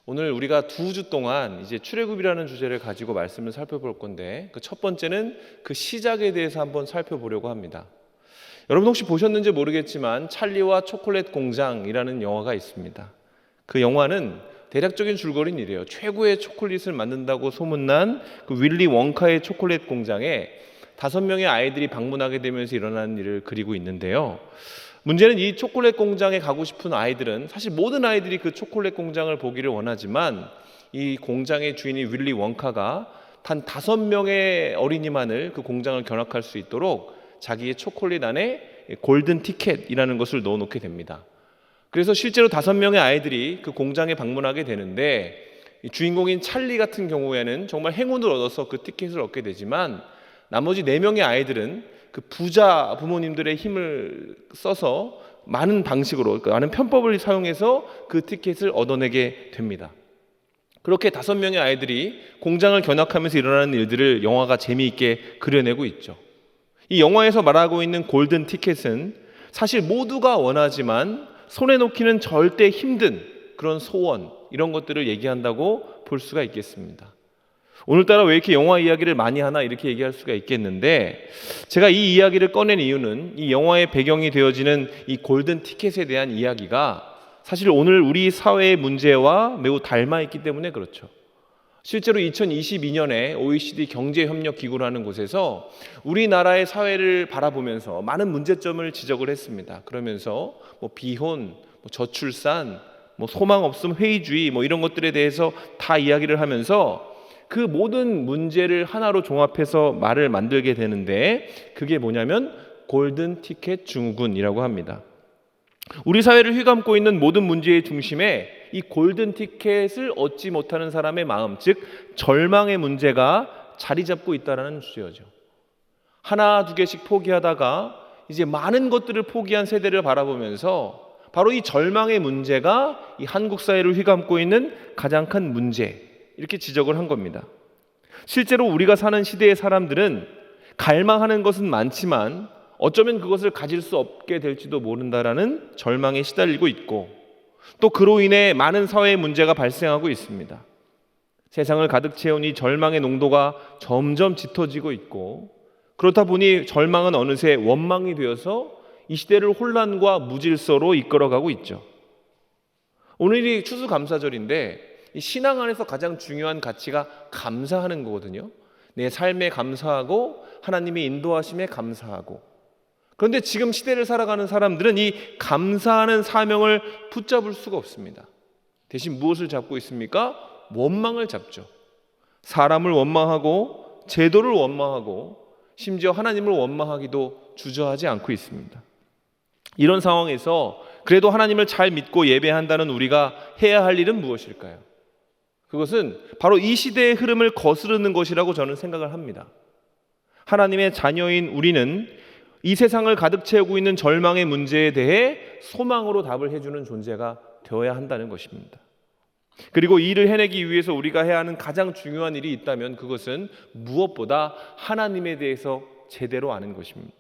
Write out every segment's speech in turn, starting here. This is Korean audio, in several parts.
오늘 우리가 2주 동안 이제 출애굽이라는 주제를 가지고 말씀을 살펴볼 건데, 그 첫 번째는 그 시작에 대해서 한번 살펴보려고 합니다. 여러분 혹시 보셨는지 모르겠지만 찰리와 초콜릿 공장이라는 영화가 있습니다. 그 영화는 대략적인 줄거리는 이래요. 최고의 초콜릿을 만든다고 소문난 그 윌리 원카의 초콜릿 공장에 5명의 아이들이 방문하게 되면서 일어나는 일을 그리고 있는데요. 문제는 이 초콜릿 공장에 가고 싶은 아이들은, 사실 모든 아이들이 그 초콜릿 공장을 보기를 원하지만 이 공장의 주인인 윌리 원카가 단 5명의 어린이만을 그 공장을 견학할 수 있도록 자기의 초콜릿 안에 골든 티켓이라는 것을 넣어놓게 됩니다. 그래서 실제로 5명의 아이들이 그 공장에 방문하게 되는데, 이 주인공인 찰리 같은 경우에는 정말 행운을 얻어서 그 티켓을 얻게 되지만, 나머지 4명의 아이들은 그 부자 부모님들의 힘을 써서 많은 방식으로, 많은 편법을 사용해서 그 티켓을 얻어내게 됩니다. 그렇게 5명의 아이들이 공장을 견학하면서 일어나는 일들을 영화가 재미있게 그려내고 있죠. 이 영화에서 말하고 있는 골든 티켓은 사실 모두가 원하지만 손에 놓기는 절대 힘든 그런 소원, 이런 것들을 얘기한다고 볼 수가 있겠습니다. 오늘따라 왜 이렇게 영화 이야기를 많이 하나 이렇게 얘기할 수가 있겠는데, 제가 이 이야기를 꺼낸 이유는 이 영화의 배경이 되어지는 이 골든 티켓에 대한 이야기가 사실 오늘 우리 사회의 문제와 매우 닮아 있기 때문에 그렇죠. 실제로 2022년에 OECD 경제협력기구라는 곳에서 우리나라의 사회를 바라보면서 많은 문제점을 지적을 했습니다. 그러면서 비혼, 저출산, 소망 없음 회의주의 이런 것들에 대해서 다 이야기를 하면서 그 모든 문제를 하나로 종합해서 말을 만들게 되는데, 그게 뭐냐면 골든 티켓 증후군이라고 합니다. 우리 사회를 휘감고 있는 모든 문제의 중심에 이 골든 티켓을 얻지 못하는 사람의 마음, 즉 절망의 문제가 자리 잡고 있다는 주제죠. 하나 두 개씩 포기하다가 이제 많은 것들을 포기한 세대를 바라보면서 바로 이 절망의 문제가 이 한국 사회를 휘감고 있는 가장 큰 문제, 이렇게 지적을 한 겁니다. 실제로 우리가 사는 시대의 사람들은 갈망하는 것은 많지만 어쩌면 그것을 가질 수 없게 될지도 모른다라는 절망에 시달리고 있고, 또 그로 인해 많은 사회의 문제가 발생하고 있습니다. 세상을 가득 채운 이 절망의 농도가 점점 짙어지고 있고, 그렇다 보니 절망은 어느새 원망이 되어서 이 시대를 혼란과 무질서로 이끌어가고 있죠. 오늘이 추수감사절인데 이 신앙 안에서 가장 중요한 가치가 감사하는 거거든요. 내 삶에 감사하고 하나님의 인도하심에 감사하고. 그런데 지금 시대를 살아가는 사람들은 이 감사하는 사명을 붙잡을 수가 없습니다. 대신 무엇을 잡고 있습니까? 원망을 잡죠. 사람을 원망하고 제도를 원망하고 심지어 하나님을 원망하기도 주저하지 않고 있습니다. 이런 상황에서 그래도 하나님을 잘 믿고 예배한다는 우리가 해야 할 일은 무엇일까요? 그것은 바로 이 시대의 흐름을 거스르는 것이라고 저는 생각을 합니다. 하나님의 자녀인 우리는 이 세상을 가득 채우고 있는 절망의 문제에 대해 소망으로 답을 해주는 존재가 되어야 한다는 것입니다. 그리고 이 일을 해내기 위해서 우리가 해야 하는 가장 중요한 일이 있다면 그것은 무엇보다 하나님에 대해서 제대로 아는 것입니다.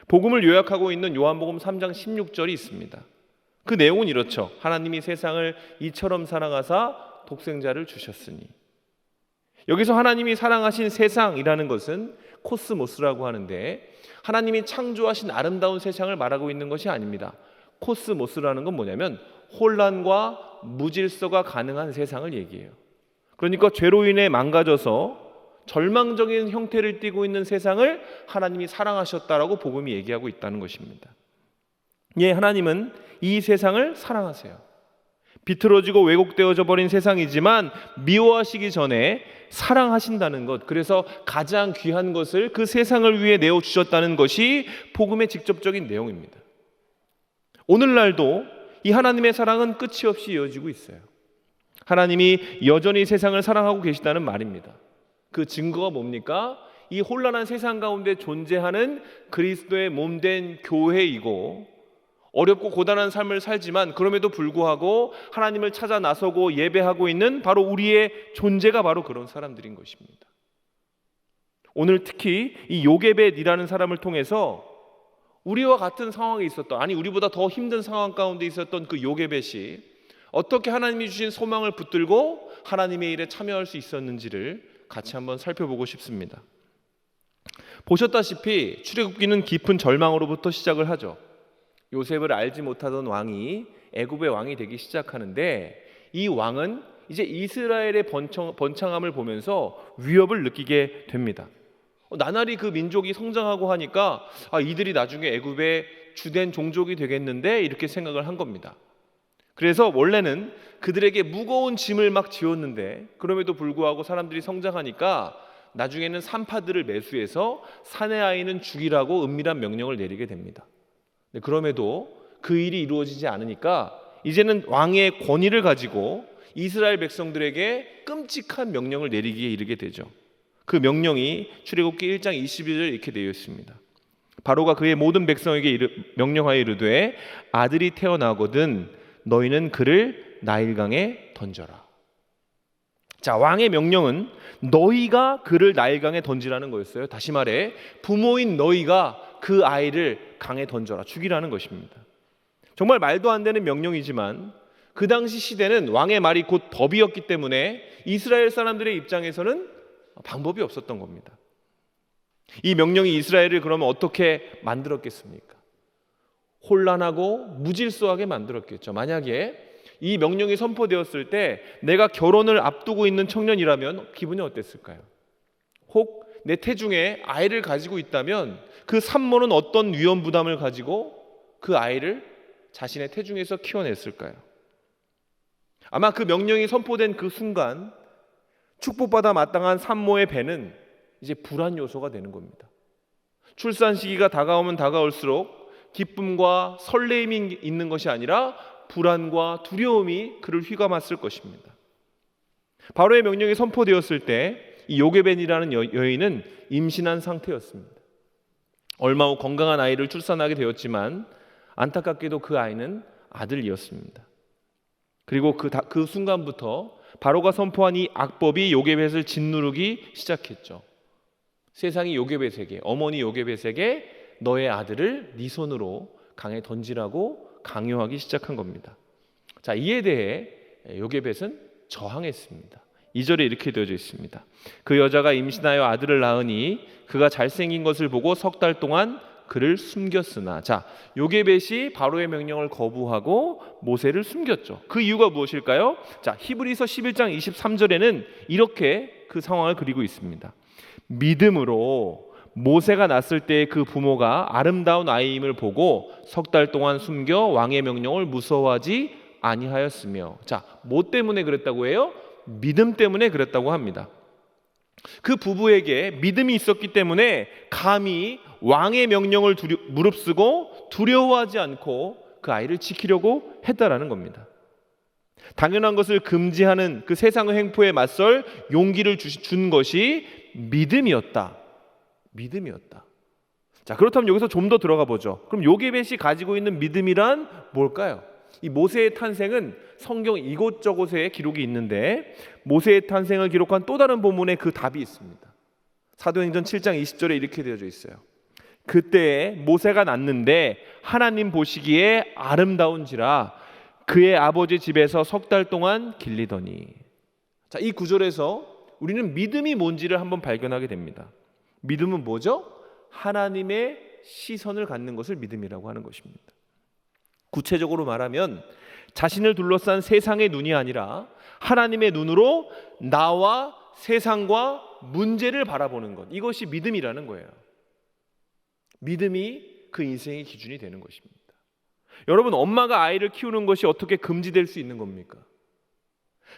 복음을 요약하고 있는 요한복음 3장 16절이 있습니다. 그 내용은 이렇죠. 하나님이 세상을 이처럼 사랑하사 독생자를 주셨으니. 여기서 하나님이 사랑하신 세상이라는 것은 코스모스라고 하는데, 하나님이 창조하신 아름다운 세상을 말하고 있는 것이 아닙니다. 코스모스라는 건 뭐냐면 혼란과 무질서가 가능한 세상을 얘기해요. 그러니까 죄로 인해 망가져서 절망적인 형태를 띠고 있는 세상을 하나님이 사랑하셨다라고 복음이 얘기하고 있다는 것입니다. 예, 하나님은 이 세상을 사랑하세요. 비틀어지고 왜곡되어져 버린 세상이지만 미워하시기 전에 사랑하신다는 것, 그래서 가장 귀한 것을 그 세상을 위해 내어주셨다는 것이 복음의 직접적인 내용입니다. 오늘날도 이 하나님의 사랑은 끝이 없이 이어지고 있어요. 하나님이 여전히 세상을 사랑하고 계시다는 말입니다. 그 증거가 뭡니까? 이 혼란한 세상 가운데 존재하는 그리스도의 몸된 교회이고, 어렵고 고단한 삶을 살지만 그럼에도 불구하고 하나님을 찾아 나서고 예배하고 있는 바로 우리의 존재가 바로 그런 사람들인 것입니다. 오늘 특히 이 요게벳이라는 사람을 통해서 우리와 같은 상황에 있었던, 아니 우리보다 더 힘든 상황 가운데 있었던 그 요게벳이 어떻게 하나님이 주신 소망을 붙들고 하나님의 일에 참여할 수 있었는지를 같이 한번 살펴보고 싶습니다. 보셨다시피 출애굽기는 깊은 절망으로부터 시작을 하죠. 요셉을 알지 못하던 왕이 애굽의 왕이 되기 시작하는데, 이 왕은 이제 이스라엘의 번창함을 보면서 위협을 느끼게 됩니다. 나날이 그 민족이 성장하고 하니까 이들이 나중에 애굽의 주된 종족이 되겠는데, 이렇게 생각을 한 겁니다. 그래서 원래는 그들에게 무거운 짐을 막 지웠는데, 그럼에도 불구하고 사람들이 성장하니까 나중에는 산파들을 매수해서 사내 아이는 죽이라고 은밀한 명령을 내리게 됩니다. 그럼에도 그 일이 이루어지지 않으니까 이제는 왕의 권위를 가지고 이스라엘 백성들에게 끔찍한 명령을 내리기에 이르게 되죠. 그 명령이 출애굽기 1장 22절에 이렇게 되어 있습니다. 바로가 그의 모든 백성에게 명령하여 이르되 아들이 태어나거든 너희는 그를 나일강에 던져라. 자, 왕의 명령은 너희가 그를 나일강에 던지라는 거였어요. 다시 말해 부모인 너희가 그 아이를 강에 던져라, 죽이라는 것입니다. 정말 말도 안 되는 명령이지만 그 당시 시대는 왕의 말이 곧 법이었기 때문에 이스라엘 사람들의 입장에서는 방법이 없었던 겁니다. 이 명령이 이스라엘을 그러면 어떻게 만들었겠습니까? 혼란하고 무질서하게 만들었겠죠. 만약에 이 명령이 선포되었을 때 내가 결혼을 앞두고 있는 청년이라면 기분이 어땠을까요? 혹 내 태중에 아이를 가지고 있다면 그 산모는 어떤 위험 부담을 가지고 그 아이를 자신의 태중에서 키워냈을까요? 아마 그 명령이 선포된 그 순간 축복받아 마땅한 산모의 배는 이제 불안 요소가 되는 겁니다. 출산 시기가 다가오면 다가올수록 기쁨과 설레임이 있는 것이 아니라 불안과 두려움이 그를 휘감았을 것입니다. 바로의 명령이 선포되었을 때 이 요게벤이라는 여인은 임신한 상태였습니다. 얼마 후 건강한 아이를 출산하게 되었지만 안타깝게도 그 아이는 아들이었습니다. 그리고 그 순간부터 바로가 선포한 이 악법이 요게벳을 짓누르기 시작했죠. 세상이 요게벳에게, 어머니 요게벳에게 너의 아들을 네 손으로 강에 던지라고 강요하기 시작한 겁니다. 자, 이에 대해 요게벳은 저항했습니다. 2절에 이렇게 되어져 있습니다. 그 여자가 임신하여 아들을 낳으니 그가 잘생긴 것을 보고 석 달 동안 그를 숨겼으나, 자, 요게벳이 바로의 명령을 거부하고 모세를 숨겼죠. 그 이유가 무엇일까요? 자, 히브리서 11장 23절에는 이렇게 그 상황을 그리고 있습니다. 믿음으로 모세가 낳았을 때 그 부모가 아름다운 아이임을 보고 석 달 동안 숨겨 왕의 명령을 무서워하지 아니하였으며, 자, 뭐 때문에 그랬다고 해요? 믿음 때문에 그랬다고 합니다. 그 부부에게 믿음이 있었기 때문에 감히 왕의 명령을 무릅쓰고 두려워하지 않고 그 아이를 지키려고 했다라는 겁니다. 당연한 것을 금지하는 그 세상의 횡포에 맞설 용기를 준 것이 믿음이었다. 믿음이었다. 자, 그렇다면 여기서 좀 더 들어가 보죠. 그럼 요게벳이 가지고 있는 믿음이란 뭘까요? 이 모세의 탄생은 성경 이곳저곳에 기록이 있는데 모세의 탄생을 기록한 또 다른 본문에 그 답이 있습니다. 사도행전 7장 20절에 이렇게 되어져 있어요. 그때에 모세가 낳는데 하나님 보시기에 아름다운지라 그의 아버지 집에서 석 달 동안 길리더니. 자, 이 구절에서 우리는 믿음이 뭔지를 한번 발견하게 됩니다. 믿음은 뭐죠? 하나님의 시선을 갖는 것을 믿음이라고 하는 것입니다. 구체적으로 말하면 자신을 둘러싼 세상의 눈이 아니라 하나님의 눈으로 나와 세상과 문제를 바라보는 것, 이것이 믿음이라는 거예요. 믿음이 그 인생의 기준이 되는 것입니다. 여러분, 엄마가 아이를 키우는 것이 어떻게 금지될 수 있는 겁니까?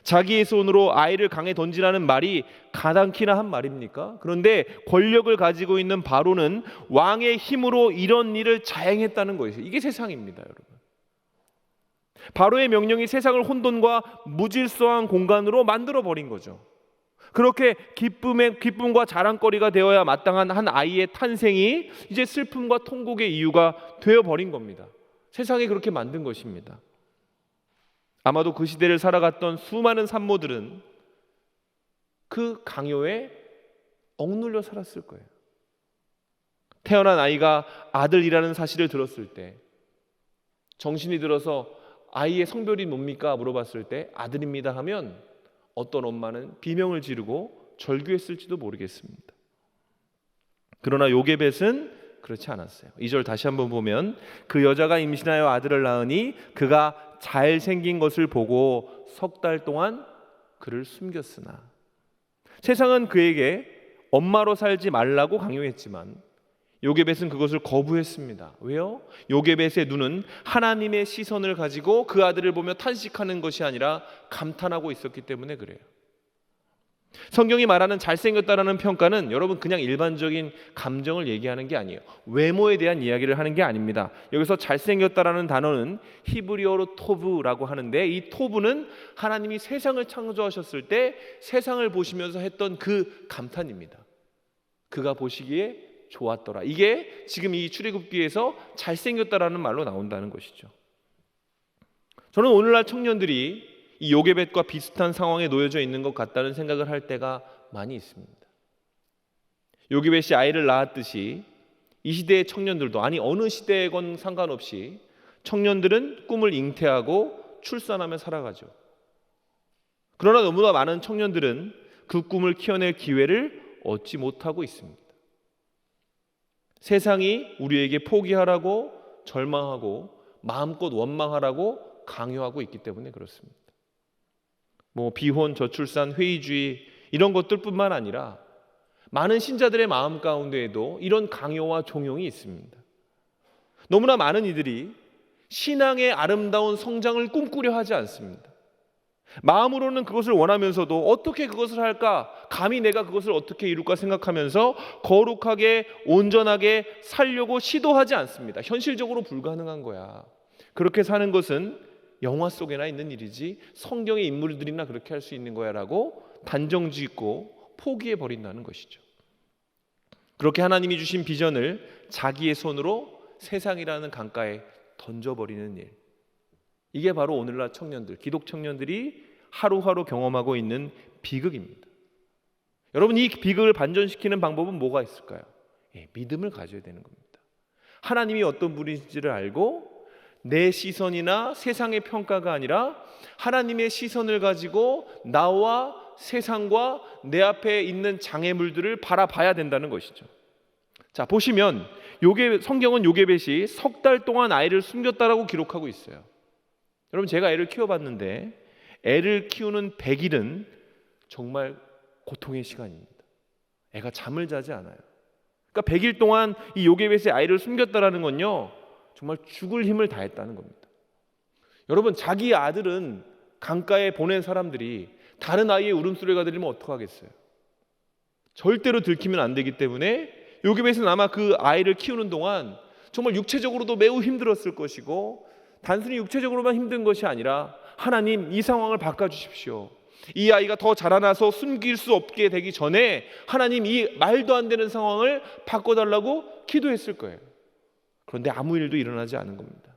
자기의 손으로 아이를 강에 던지라는 말이 가당키나 한 말입니까? 그런데 권력을 가지고 있는 바로는 왕의 힘으로 이런 일을 자행했다는 것이죠. 이게 세상입니다, 여러분. 바로의 명령이 세상을 혼돈과 무질서한 공간으로 만들어버린 거죠. 그렇게 기쁨과 자랑거리가 되어야 마땅한 한 아이의 탄생이 이제 슬픔과 통곡의 이유가 되어버린 겁니다. 세상이 그렇게 만든 것입니다. 아마도 그 시대를 살아갔던 수많은 산모들은 그 강요에 억눌려 살았을 거예요. 태어난 아이가 아들이라는 사실을 들었을 때 정신이 들어서 아이의 성별이 뭡니까? 물어봤을 때 아들입니다 하면 어떤 엄마는 비명을 지르고 절규했을지도 모르겠습니다. 그러나 요게벳은 그렇지 않았어요. 2절 다시 한번 보면 그 여자가 임신하여 아들을 낳으니 그가 잘생긴 것을 보고 석 달 동안 그를 숨겼으나, 세상은 그에게 엄마로 살지 말라고 강요했지만 요게벳은 그것을 거부했습니다. 왜요? 요게벳의 눈은 하나님의 시선을 가지고 그 아들을 보며 탄식하는 것이 아니라 감탄하고 있었기 때문에 그래요. 성경이 말하는 잘생겼다라는 평가는 여러분 그냥 일반적인 감정을 얘기하는 게 아니에요. 외모에 대한 이야기를 하는 게 아닙니다. 여기서 잘생겼다라는 단어는 히브리어로 토브라고 하는데, 이 토브는 하나님이 세상을 창조하셨을 때 세상을 보시면서 했던 그 감탄입니다. 그가 보시기에 좋았더라. 이게 지금 이 출애굽기에서 잘생겼다라는 말로 나온다는 것이죠. 저는 오늘날 청년들이 이 요게벳과 비슷한 상황에 놓여져 있는 것 같다는 생각을 할 때가 많이 있습니다. 요게벳이 아이를 낳았듯이 이 시대의 청년들도, 아니 어느 시대건 상관없이 청년들은 꿈을 잉태하고 출산하며 살아가죠. 그러나 너무나 많은 청년들은 그 꿈을 키워낼 기회를 얻지 못하고 있습니다. 세상이 우리에게 포기하라고 절망하고 마음껏 원망하라고 강요하고 있기 때문에 그렇습니다. 비혼, 저출산, 회의주의 이런 것들뿐만 아니라 많은 신자들의 마음 가운데에도 이런 강요와 종용이 있습니다. 너무나 많은 이들이 신앙의 아름다운 성장을 꿈꾸려 하지 않습니다. 마음으로는 그것을 원하면서도 어떻게 그것을 할까? 감히 내가 그것을 어떻게 이룰까 생각하면서 거룩하게 온전하게 살려고 시도하지 않습니다. 현실적으로 불가능한 거야. 그렇게 사는 것은 영화 속에나 있는 일이지 성경의 인물들이나 그렇게 할 수 있는 거야 라고 단정짓고 포기해버린다는 것이죠. 그렇게 하나님이 주신 비전을 자기의 손으로 세상이라는 강가에 던져버리는 일, 이게 바로 오늘날 청년들, 기독 청년들이 하루하루 경험하고 있는 비극입니다. 여러분, 이 비극을 반전시키는 방법은 뭐가 있을까요? 믿음을 가져야 되는 겁니다. 하나님이 어떤 분인지를 알고 내 시선이나 세상의 평가가 아니라 하나님의 시선을 가지고 나와 세상과 내 앞에 있는 장애물들을 바라봐야 된다는 것이죠. 자, 보시면 성경은 요게벳이 석 달 동안 아이를 숨겼다라고 기록하고 있어요. 여러분, 제가 애를 키워봤는데 애를 키우는 100일은 정말 고통의 시간입니다. 애가 잠을 자지 않아요. 그러니까 100일 동안 이 요게벳의 아이를 숨겼다라는 건요, 정말 죽을 힘을 다했다는 겁니다. 여러분, 자기 아들은 강가에 보낸 사람들이 다른 아이의 울음소리가 들리면 어떡하겠어요? 절대로 들키면 안 되기 때문에 요게벳은 아마 그 아이를 키우는 동안 정말 육체적으로도 매우 힘들었을 것이고, 단순히 육체적으로만 힘든 것이 아니라 하나님, 이 상황을 바꿔주십시오. 이 아이가 더 자라나서 숨길 수 없게 되기 전에 하나님, 이 말도 안 되는 상황을 바꿔달라고 기도했을 거예요. 그런데 아무 일도 일어나지 않은 겁니다.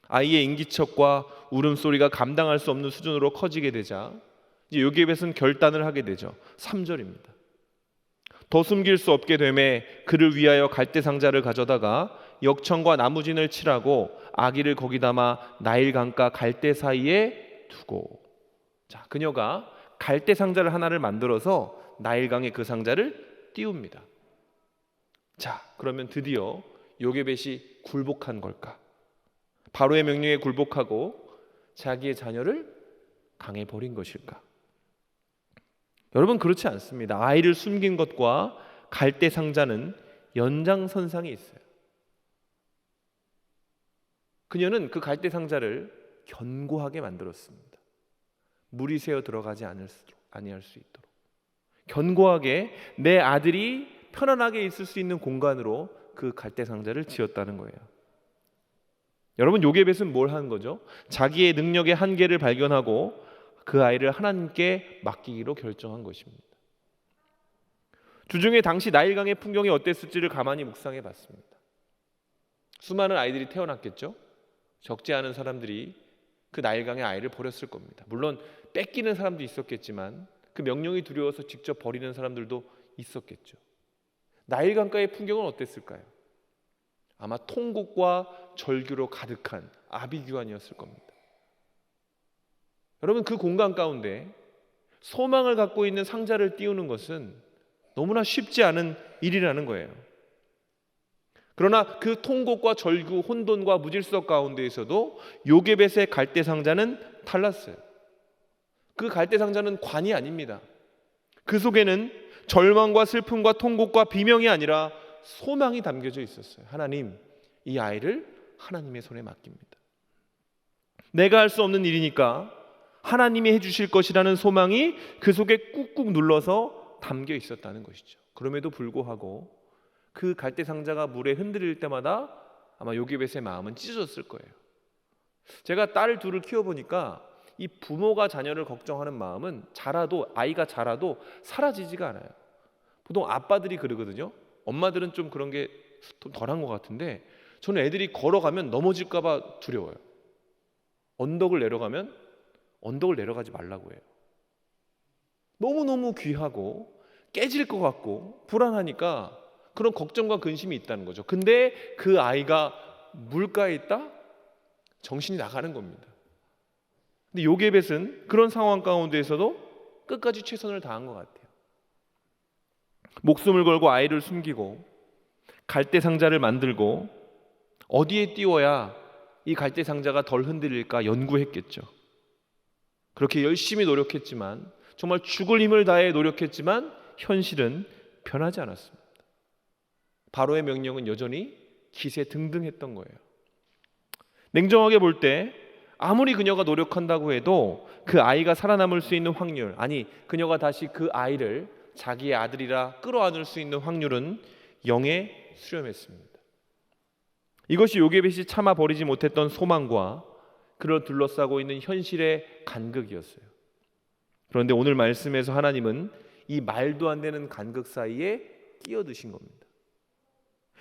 아이의 인기척과 울음소리가 감당할 수 없는 수준으로 커지게 되자 이제 요게벳은 결단을 하게 되죠. 3절입니다. 더 숨길 수 없게 되매 그를 위하여 갈대상자를 가져다가 역청과 나무진을 칠하고 아기를 거기 담아 나일 강가 갈대 사이에 두고, 자, 그녀가 갈대 상자를 하나를 만들어서 나일강에 그 상자를 띄웁니다. 자, 그러면 드디어 요게벳이 굴복한 걸까? 바로의 명령에 굴복하고 자기의 자녀를 강에 버린 것일까? 여러분, 그렇지 않습니다. 아이를 숨긴 것과 갈대 상자는 연장선상에 있어요. 그녀는 그 갈대 상자를 견고하게 만들었습니다. 물이 새어 들어가지 아니할 수 있도록 견고하게 내 아들이 편안하게 있을 수 있는 공간으로 그 갈대 상자를 지었다는 거예요. 여러분, 요게벳은 뭘 한 거죠? 자기의 능력의 한계를 발견하고 그 아이를 하나님께 맡기기로 결정한 것입니다. 주중에 당시 나일강의 풍경이 어땠을지를 가만히 묵상해 봤습니다. 수많은 아이들이 태어났겠죠. 적지 않은 사람들이 그 나일강의 아이를 버렸을 겁니다. 물론 뺏기는 사람도 있었겠지만 그 명령이 두려워서 직접 버리는 사람들도 있었겠죠. 나일강가의 풍경은 어땠을까요? 아마 통곡과 절규로 가득한 아비규환이었을 겁니다. 여러분, 그 공간 가운데 소망을 갖고 있는 상자를 띄우는 것은 너무나 쉽지 않은 일이라는 거예요. 그러나 그 통곡과 절규, 혼돈과 무질서 가운데에서도 요게벳의 갈대 상자는 달랐어요. 그 갈대 상자는 관이 아닙니다. 그 속에는 절망과 슬픔과 통곡과 비명이 아니라 소망이 담겨져 있었어요. 하나님, 이 아이를 하나님의 손에 맡깁니다. 내가 할 수 없는 일이니까 하나님이 해주실 것이라는 소망이 그 속에 꾹꾹 눌러서 담겨 있었다는 것이죠. 그럼에도 불구하고 그 갈대 상자가 물에 흔들릴 때마다 아마 요게벳의 마음은 찢어졌을 거예요. 제가 딸 둘을 키워보니까 이 부모가 자녀를 걱정하는 마음은 아이가 자라도 사라지지가 않아요. 보통 아빠들이 그러거든요. 엄마들은 좀 그런 게 덜한 것 같은데, 저는 애들이 걸어가면 넘어질까 봐 두려워요. 언덕을 내려가면 언덕을 내려가지 말라고 해요. 너무너무 귀하고 깨질 것 같고 불안하니까 그런 걱정과 근심이 있다는 거죠. 근데 그 아이가 물가에 있다? 정신이 나가는 겁니다. 근데 요게벳은 그런 상황 가운데에서도 끝까지 최선을 다한 것 같아요. 목숨을 걸고 아이를 숨기고 갈대 상자를 만들고 어디에 띄워야 이 갈대 상자가 덜 흔들릴까 연구했겠죠. 그렇게 열심히 노력했지만, 정말 죽을 힘을 다해 노력했지만 현실은 변하지 않았습니다. 바로의 명령은 여전히 기세등등했던 거예요. 냉정하게 볼 때 아무리 그녀가 노력한다고 해도 그 아이가 살아남을 수 있는 확률, 아니 그녀가 다시 그 아이를 자기의 아들이라 끌어안을 수 있는 확률은 0에 수렴했습니다. 이것이 요게벳이 참아 버리지 못했던 소망과 그를 둘러싸고 있는 현실의 간극이었어요. 그런데 오늘 말씀에서 하나님은 이 말도 안 되는 간극 사이에 끼어드신 겁니다.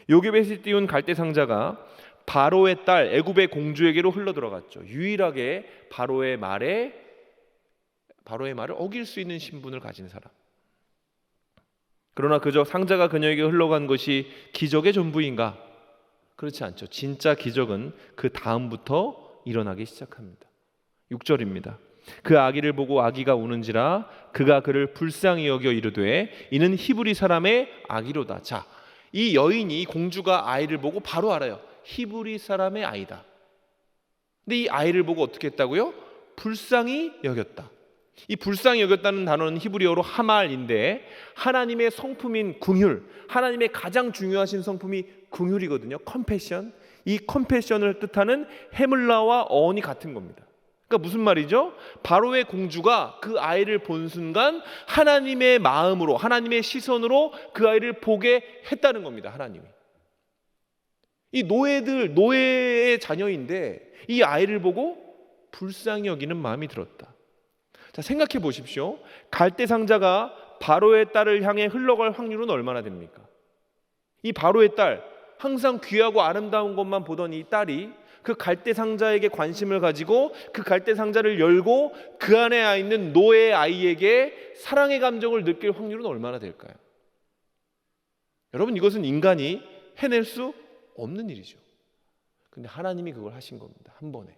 요게벳이 띄운 갈대 상자가 바로의 딸 애굽의 공주에게로 흘러들어갔죠. 유일하게 바로의 말을 어길 수 있는 신분을 가진 사람. 그러나 그저 상자가 그녀에게 흘러간 것이 기적의 전부인가? 그렇지 않죠. 진짜 기적은 그 다음부터 일어나기 시작합니다. 6절입니다. 그 아기를 보고 아기가 우는지라 그가 그를 불쌍히 여겨 이르되 이는 히브리 사람의 아기로다. 자, 이 여인이, 공주가 아이를 보고 바로 알아요. 히브리 사람의 아이다. 근데 이 아이를 보고 어떻게 했다고요? 불쌍히 여겼다. 이 불쌍히 여겼다는 단어는 히브리어로 하말인데 하나님의 성품인 긍휼, 하나님의 가장 중요하신 성품이 긍휼이거든요. 컴패션. 이 컴패션을 뜻하는 헤물라와 어원이 같은 겁니다. 그러니까 무슨 말이죠? 바로의 공주가 그 아이를 본 순간 하나님의 마음으로, 하나님의 시선으로 그 아이를 보게 했다는 겁니다. 하나님이. 이 노예의 자녀인데 이 아이를 보고 불쌍히 여기는 마음이 들었다. 자, 생각해 보십시오. 갈대 상자가 바로의 딸을 향해 흘러갈 확률은 얼마나 됩니까? 이 바로의 딸, 항상 귀하고 아름다운 것만 보던 이 딸이 그 갈대 상자에게 관심을 가지고 그 갈대 상자를 열고 그 안에 있는 노예 아이에게 사랑의 감정을 느낄 확률은 얼마나 될까요? 여러분, 이것은 인간이 해낼 수 없는 일이죠. 근데 하나님이 그걸 하신 겁니다. 한 번에.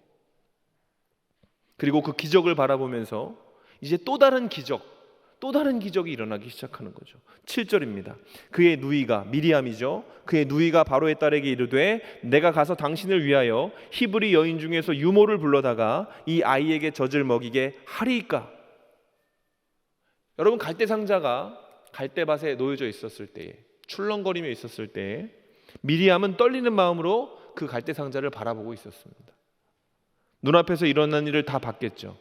그리고 그 기적을 바라보면서 이제 또 다른 기적이 일어나기 시작하는 거죠. 7절입니다. 그의 누이가, 미리암이죠. 그의 누이가 바로의 딸에게 이르되 내가 가서 당신을 위하여 히브리 여인 중에서 유모를 불러다가 이 아이에게 젖을 먹이게 하리이까. 여러분, 갈대 상자가 갈대밭에 놓여져 있었을 때에, 출렁거리며 있었을 때에 미리암은 떨리는 마음으로 그 갈대 상자를 바라보고 있었습니다. 눈앞에서 일어난 일을 다 봤겠죠.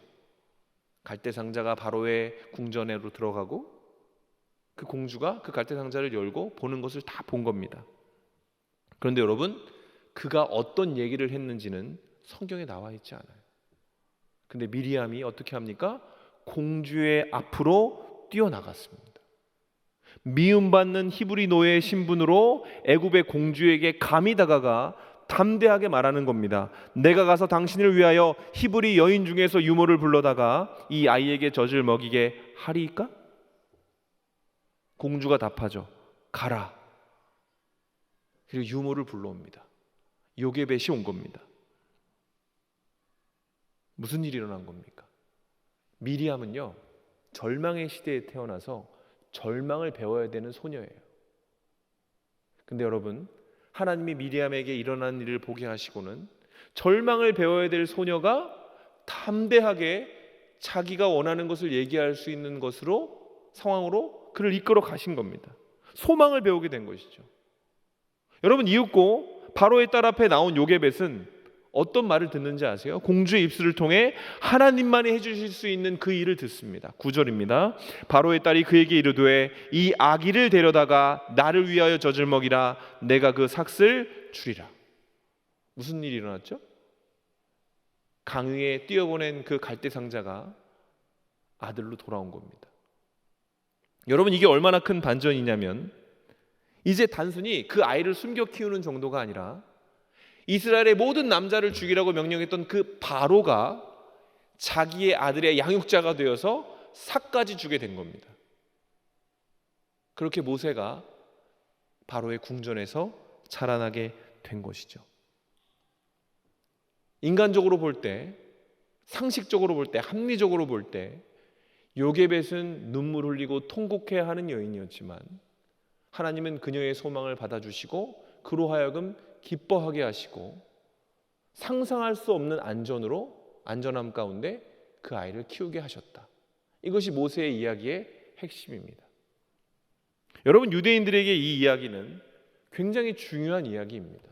갈대 상자가 바로의 궁전으로 들어가고 그 공주가 그 갈대 상자를 열고 보는 것을 다 본 겁니다. 그런데 여러분, 그가 어떤 얘기를 했는지는 성경에 나와 있지 않아요. 근데 미리암이 어떻게 합니까? 공주의 앞으로 뛰어나갔습니다. 미움받는 히브리 노예의 신분으로 애굽의 공주에게 감히 다가가 담대하게 말하는 겁니다. 내가 가서 당신을 위하여 히브리 여인 중에서 유모를 불러다가 이 아이에게 젖을 먹이게 하리이까? 공주가 답하죠. 가라. 그리고 유모를 불러옵니다. 요게벳이 온 겁니다. 무슨 일이 일어난 겁니까? 미리암은요, 절망의 시대에 태어나서 절망을 배워야 되는 소녀예요. 근데 여러분, 하나님이 미리암에게 일어난 일을 보게 하시고는 절망을 배워야 될 소녀가 담대하게 자기가 원하는 것을 얘기할 수 있는 상황으로 그를 이끌어 가신 겁니다. 소망을 배우게 된 것이죠. 여러분, 이윽고 바로의 딸 앞에 나온 요게벳은 어떤 말을 듣는지 아세요? 공주의 입술을 통해 하나님만이 해주실 수 있는 그 일을 듣습니다. 9절입니다. 바로의 딸이 그에게 이르되 이 아기를 데려다가 나를 위하여 젖을 먹이라. 내가 그 삭슬 주리라. 무슨 일이 일어났죠? 강 위에 뛰어보낸 그 갈대 상자가 아들로 돌아온 겁니다. 여러분, 이게 얼마나 큰 반전이냐면 이제 단순히 그 아이를 숨겨 키우는 정도가 아니라 이스라엘의 모든 남자를 죽이라고 명령했던 그 바로가 자기의 아들의 양육자가 되어서 삭까지 주게 된 겁니다. 그렇게 모세가 바로의 궁전에서 자라나게 된 것이죠. 인간적으로 볼 때, 상식적으로 볼 때, 합리적으로 볼 때 요게벳은 눈물 흘리고 통곡해야 하는 여인이었지만 하나님은 그녀의 소망을 받아주시고 그로 하여금 기뻐하게 하시고 상상할 수 없는 안전함 가운데 그 아이를 키우게 하셨다. 이것이 모세의 이야기의 핵심입니다. 여러분, 유대인들에게 이 이야기는 굉장히 중요한 이야기입니다.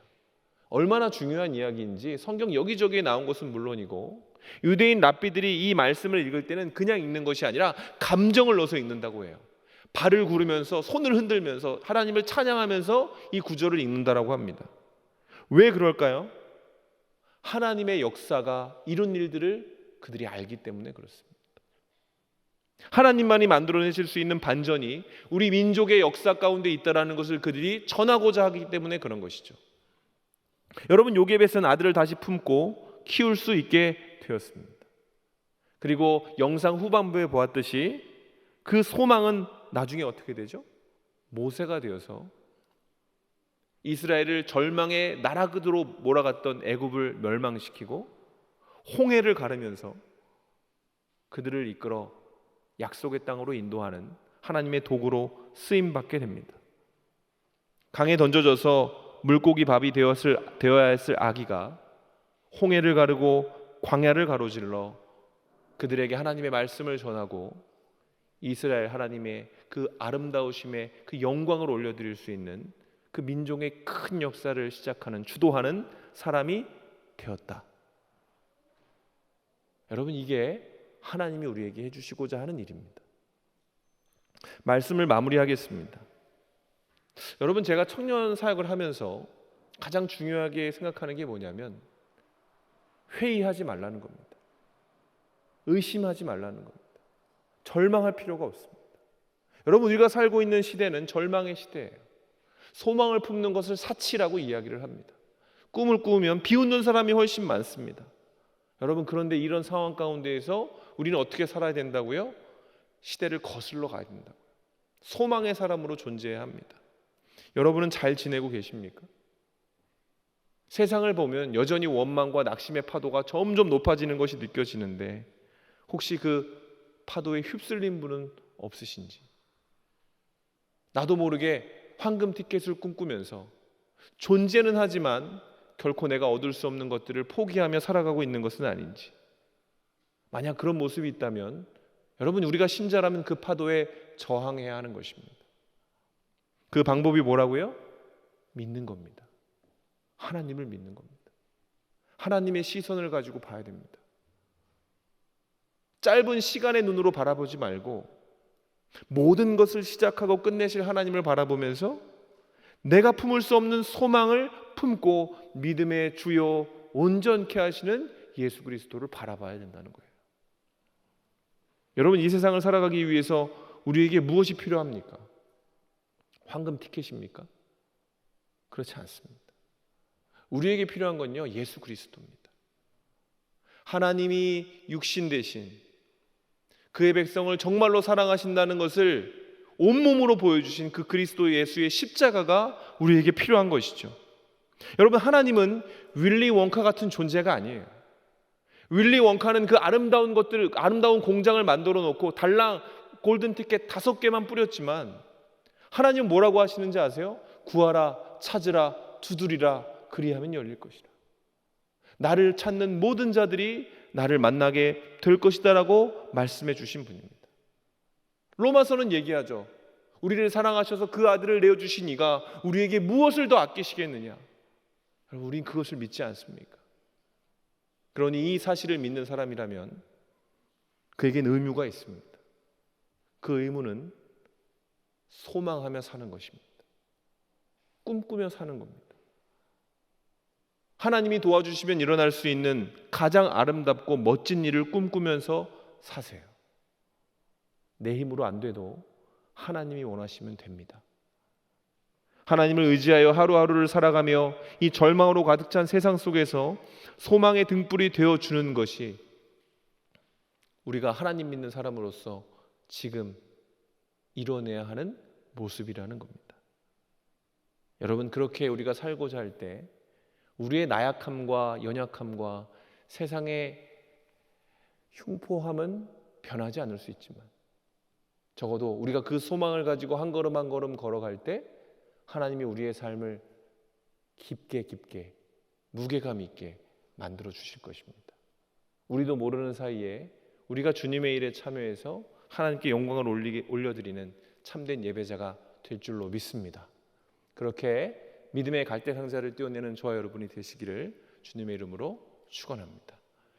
얼마나 중요한 이야기인지 성경 여기저기에 나온 것은 물론이고 유대인 랍비들이 이 말씀을 읽을 때는 그냥 읽는 것이 아니라 감정을 넣어서 읽는다고 해요. 발을 구르면서 손을 흔들면서 하나님을 찬양하면서 이 구절을 읽는다라고 합니다. 왜 그럴까요? 하나님의 역사가 이런 일들을 그들이 알기 때문에 그렇습니다. 하나님만이 만들어내실 수 있는 반전이 우리 민족의 역사 가운데 있다라는 것을 그들이 전하고자 하기 때문에 그런 것이죠. 여러분, 요게벳은 아들을 다시 품고 키울 수 있게 되었습니다. 그리고 영상 후반부에 보았듯이 그 소망은 나중에 어떻게 되죠? 모세가 되어서 이스라엘을 절망의 나라그대로 몰아갔던 애굽을 멸망시키고 홍해를 가르면서 그들을 이끌어 약속의 땅으로 인도하는 하나님의 도구로 쓰임받게 됩니다. 강에 던져져서 물고기 밥이 되어야 했을 아기가 홍해를 가르고 광야를 가로질러 그들에게 하나님의 말씀을 전하고 이스라엘 하나님의 그 아름다우심의 그 영광을 올려드릴 수 있는 그 민족의 큰 역사를 시작하는, 주도하는 사람이 되었다. 여러분, 이게 하나님이 우리에게 해주시고자 하는 일입니다. 말씀을 마무리하겠습니다. 여러분, 제가 청년 사역을 하면서 가장 중요하게 생각하는 게 뭐냐면 회의하지 말라는 겁니다. 의심하지 말라는 겁니다. 절망할 필요가 없습니다. 여러분, 우리가 살고 있는 시대는 절망의 시대예요. 소망을 품는 것을 사치라고 이야기를 합니다. 꿈을 꾸면 비웃는 사람이 훨씬 많습니다. 여러분, 그런데 이런 상황 가운데에서 우리는 어떻게 살아야 된다고요? 시대를 거슬러 가야 된다고요. 소망의 사람으로 존재해야 합니다. 여러분은 잘 지내고 계십니까? 세상을 보면 여전히 원망과 낙심의 파도가 점점 높아지는 것이 느껴지는데 혹시 그 파도에 휩쓸린 분은 없으신지? 나도 모르게 황금 티켓을 꿈꾸면서 존재는 하지만 결코 내가 얻을 수 없는 것들을 포기하며 살아가고 있는 것은 아닌지. 만약 그런 모습이 있다면 여러분, 우리가 신자라면 그 파도에 저항해야 하는 것입니다. 그 방법이 뭐라고요? 믿는 겁니다. 하나님을 믿는 겁니다. 하나님의 시선을 가지고 봐야 됩니다. 짧은 시간의 눈으로 바라보지 말고 모든 것을 시작하고 끝내실 하나님을 바라보면서 내가 품을 수 없는 소망을 품고 믿음의 주요 온전케 하시는 예수 그리스도를 바라봐야 된다는 거예요. 여러분, 이 세상을 살아가기 위해서 우리에게 무엇이 필요합니까? 황금 티켓입니까? 그렇지 않습니다. 우리에게 필요한 건요, 예수 그리스도입니다. 하나님이 육신 되신 그의 백성을 정말로 사랑하신다는 것을 온몸으로 보여주신 그 그리스도 예수의 십자가가 우리에게 필요한 것이죠. 여러분, 하나님은 윌리 원카 같은 존재가 아니에요. 윌리 원카는 그 아름다운 것들, 아름다운 공장을 만들어 놓고 달랑 골든 티켓 5개만 뿌렸지만 하나님은 뭐라고 하시는지 아세요? 구하라, 찾으라, 두드리라, 그리하면 열릴 것이라. 나를 찾는 모든 자들이 나를 만나게 될 것이다 라고 말씀해 주신 분입니다. 로마서는 얘기하죠. 우리를 사랑하셔서 그 아들을 내어주신 이가 우리에게 무엇을 더 아끼시겠느냐. 여러분, 우린 그것을 믿지 않습니까? 그러니 이 사실을 믿는 사람이라면 그에겐 의무가 있습니다. 그 의무는 소망하며 사는 것입니다. 꿈꾸며 사는 겁니다. 하나님이 도와주시면 일어날 수 있는 가장 아름답고 멋진 일을 꿈꾸면서 사세요. 내 힘으로 안 돼도 하나님이 원하시면 됩니다. 하나님을 의지하여 하루하루를 살아가며 이 절망으로 가득 찬 세상 속에서 소망의 등불이 되어주는 것이 우리가 하나님 믿는 사람으로서 지금 이뤄내야 하는 모습이라는 겁니다. 여러분, 그렇게 우리가 살고자 할 때 우리의 나약함과 연약함과 세상의 흉포함은 변하지 않을 수 있지만 적어도 우리가 그 소망을 가지고 한 걸음 한 걸음 걸어갈 때 하나님이 우리의 삶을 깊게 무게감 있게 만들어 주실 것입니다. 우리도 모르는 사이에 우리가 주님의 일에 참여해서 하나님께 영광을 올려드리는 참된 예배자가 될 줄로 믿습니다. 그렇게 믿음의 갈대 상자를 띄워내는 저와 여러분이 되시기를 주님의 이름으로 축원합니다.